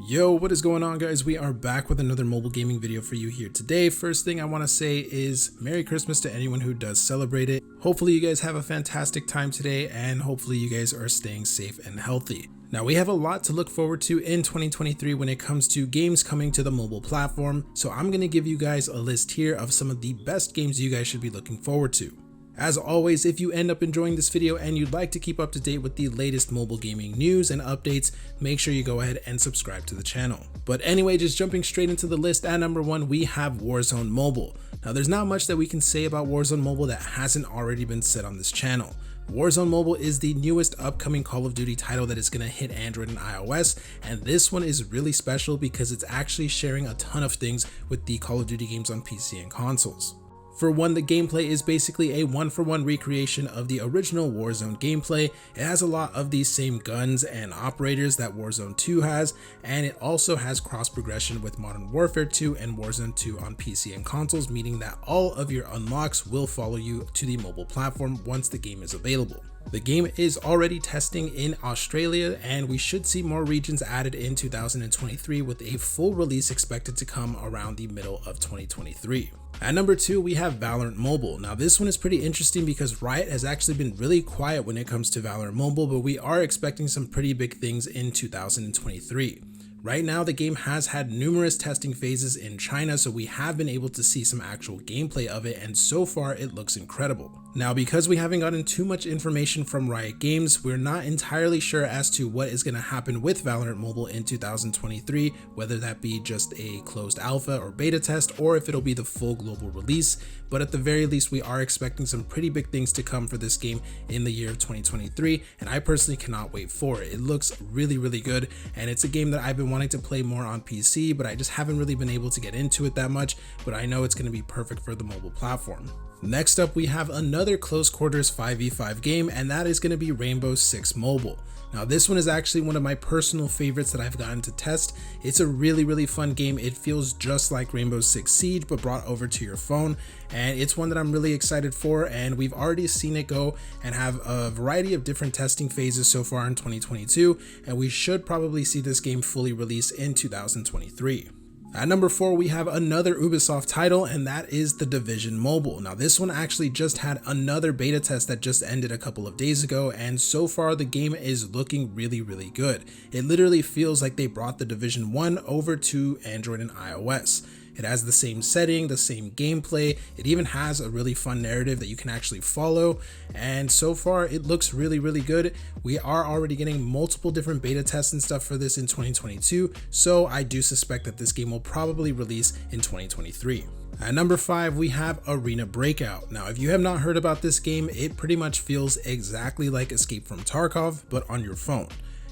Yo, what is going on, guys? We are back with another mobile gaming video for you here today. First thing I want to say is Merry Christmas to anyone who does celebrate it. Hopefully you guys have a fantastic time today, and hopefully you guys are staying safe and healthy. Now, we have a lot to look forward to in 2023 when it comes to games coming to the mobile platform, so I'm going to give you guys a list here of some of the best games you guys should be looking forward to. As always, if you end up enjoying this video and you'd like to keep up to date with the latest mobile gaming news and updates, make sure you go ahead and subscribe to the channel. But anyway, just jumping straight into the list, at number 1 we have Warzone Mobile. Now, there's not much that we can say about Warzone Mobile that hasn't already been said on this channel. Warzone Mobile is the newest upcoming Call of Duty title that is going to hit Android and iOS, and this one is really special because it's actually sharing a ton of things with the Call of Duty games on PC and consoles. For one, the gameplay is basically a one-for-one recreation of the original Warzone gameplay. It has a lot of these same guns and operators that Warzone 2 has, and it also has cross progression with Modern Warfare 2 and Warzone 2 on PC and consoles, meaning that all of your unlocks will follow you to the mobile platform once the game is available. The game is already testing in Australia, and we should see more regions added in 2023 with a full release expected to come around the middle of 2023. At number 2, we have Valorant Mobile. Now, this one is pretty interesting because Riot has actually been really quiet when it comes to Valorant Mobile, but we are expecting some pretty big things in 2023. Right now, the game has had numerous testing phases in China, so we have been able to see some actual gameplay of it, and so far it looks incredible. Now, because we haven't gotten too much information from Riot Games, we're not entirely sure as to what is going to happen with Valorant Mobile in 2023, whether that be just a closed alpha or beta test, or if it'll be the full global release. But at the very least, we are expecting some pretty big things to come for this game in the year of 2023, and I personally cannot wait for it. It looks really, really good, and it's a game that I've been wanting to play more on PC, but I just haven't really been able to get into it that much, but I know it's going to be perfect for the mobile platform. Next up, we have another close quarters 5v5 game, and that is going to be Rainbow Six Mobile. Now, this one is actually one of my personal favorites that I've gotten to test. It's a really fun game. It feels just like Rainbow Six Siege, but brought over to your phone, and it's one that I'm really excited for, and we've already seen it go and have a variety of different testing phases so far in 2022, and we should probably see this game fully released in 2023. At number 4, we have another Ubisoft title, and that is The Division Mobile. Now, this one actually just had another beta test that just ended a couple of days ago, and so far the game is looking really good. It literally feels like they brought The Division 1 over to Android and iOS. It has the same setting, the same gameplay. It even has a really fun narrative that you can actually follow. And so far, it looks really good. We are already getting multiple different beta tests and stuff for this in 2022. So I do suspect that this game will probably release in 2023. At number 5, we have Arena Breakout. Now, if you have not heard about this game, it pretty much feels exactly like Escape from Tarkov, but on your phone.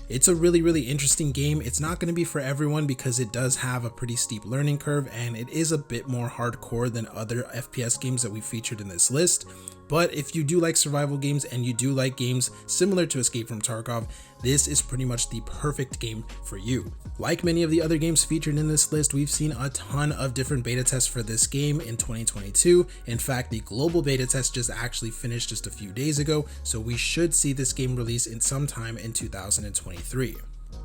It's a really interesting game. It's not going to be for everyone because it does have a pretty steep learning curve, and it is a bit more hardcore than other FPS games that we featured in this list. But if you do like survival games and you do like games similar to Escape from Tarkov, this is pretty much the perfect game for you. Like many of the other games featured in this list, we've seen a ton of different beta tests for this game in 2022. In fact, the global beta test just actually finished just a few days ago, so we should see this game release in sometime in 2023.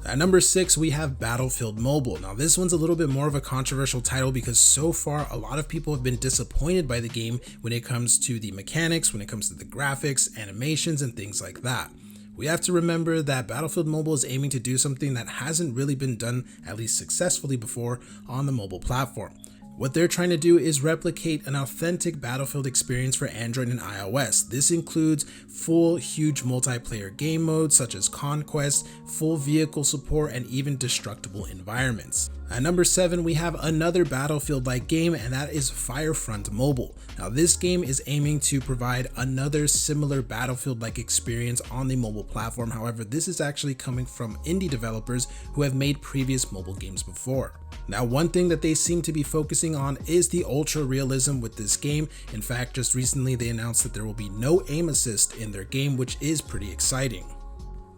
At number 6, we have Battlefield Mobile. Now, this one's a little bit more of a controversial title because so far a lot of people have been disappointed by the game when it comes to the mechanics, when it comes to the graphics, animations, and things like that. We have to remember that Battlefield Mobile is aiming to do something that hasn't really been done, at least successfully before, on the mobile platform. What they're trying to do is replicate an authentic Battlefield experience for Android and iOS. This includes full, huge multiplayer game modes such as Conquest, full vehicle support, and even destructible environments. At number 7, we have another Battlefield-like game, and that is Firefront Mobile. Now, this game is aiming to provide another similar Battlefield-like experience on the mobile platform. However, this is actually coming from indie developers who have made previous mobile games before. Now, one thing that they seem to be focusing on is the ultra realism with this game. In fact, just recently they announced that there will be no aim assist in their game, which is pretty exciting.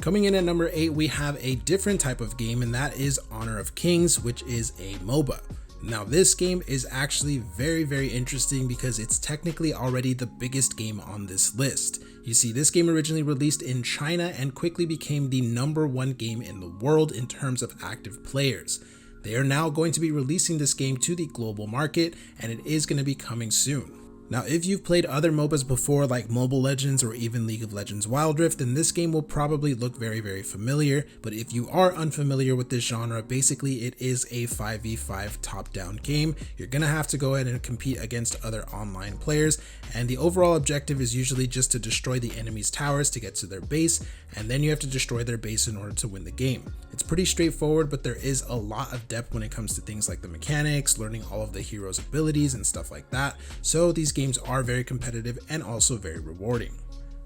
Coming in at number 8, we have a different type of game, and that is Honor of Kings, which is a MOBA. Now this game is actually very interesting because it's technically already the biggest game on this list. You see, this game originally released in China and quickly became the #1 game in the world in terms of active players. They are now going to be releasing this game to the global market, and it is going to be coming soon. Now, if you've played other MOBAs before like Mobile Legends or even League of Legends Wild Rift, then this game will probably look very familiar. But if you are unfamiliar with this genre, basically it is a 5v5 top-down game. You're gonna have to go ahead and compete against other online players, and the overall objective is usually just to destroy the enemy's towers to get to their base, and then you have to destroy their base in order to win the game. It's pretty straightforward, but there is a lot of depth when it comes to things like the mechanics, learning all of the heroes' abilities and stuff like that. So these games are very competitive and also very rewarding.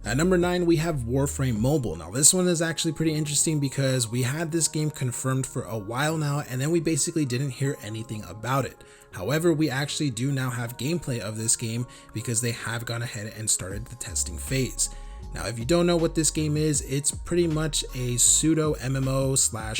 At number 9, we have Warframe Mobile. Now this one is actually pretty interesting because we had this game confirmed for a while now, and then we basically didn't hear anything about it. However, we actually do now have gameplay of this game because they have gone ahead and started the testing phase. Now, if you don't know what this game is, it's pretty much a pseudo MMO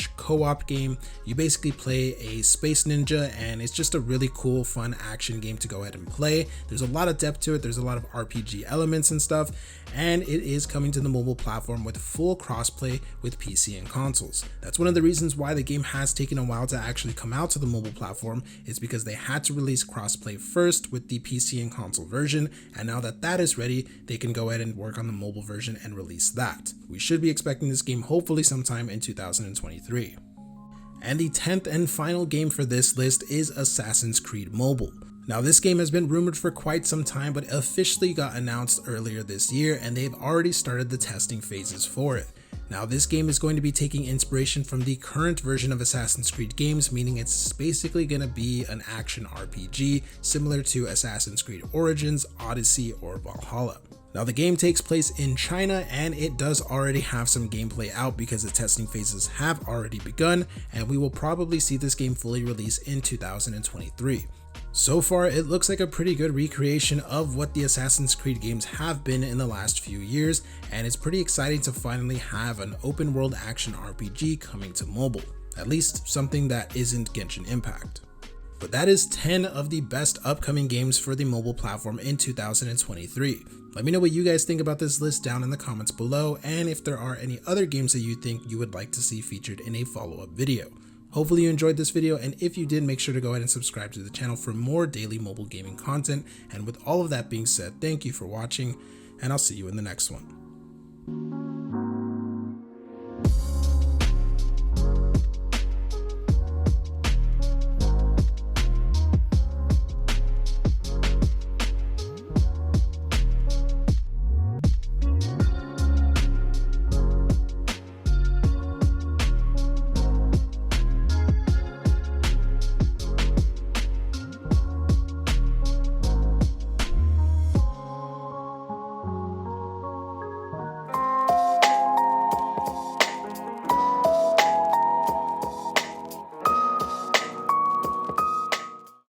/ co-op game. You basically play a space ninja, and it's just a really cool, fun action game to go ahead and play. There's a lot of depth to it. There's a lot of RPG elements and stuff, and it is coming to the mobile platform with full crossplay with PC and consoles. That's one of the reasons why the game has taken a while to actually come out to the mobile platform, is because they had to release crossplay first with the PC and console version, and now that that is ready, they can go ahead and work on the mobile version and release that. We should be expecting this game hopefully sometime in 2023. And the 10th and final game for this list is Assassin's Creed Mobile. Now this game has been rumored for quite some time, but officially got announced earlier this year, and they've already started the testing phases for it. Now this game is going to be taking inspiration from the current version of Assassin's Creed games, meaning it's basically going to be an action RPG similar to Assassin's Creed Origins, Odyssey, or Valhalla. Now the game takes place in China, and it does already have some gameplay out because the testing phases have already begun, and we will probably see this game fully released in 2023. So far, it looks like a pretty good recreation of what the Assassin's Creed games have been in the last few years, and it's pretty exciting to finally have an open world action RPG coming to mobile, at least something that isn't Genshin Impact. But that is 10 of the best upcoming games for the mobile platform in 2023. Let me know what you guys think about this list down in the comments below, and if there are any other games that you think you would like to see featured in a follow-up video. Hopefully you enjoyed this video, and if you did, make sure to go ahead and subscribe to the channel for more daily mobile gaming content. And with all of that being said, thank you for watching, and I'll see you in the next one.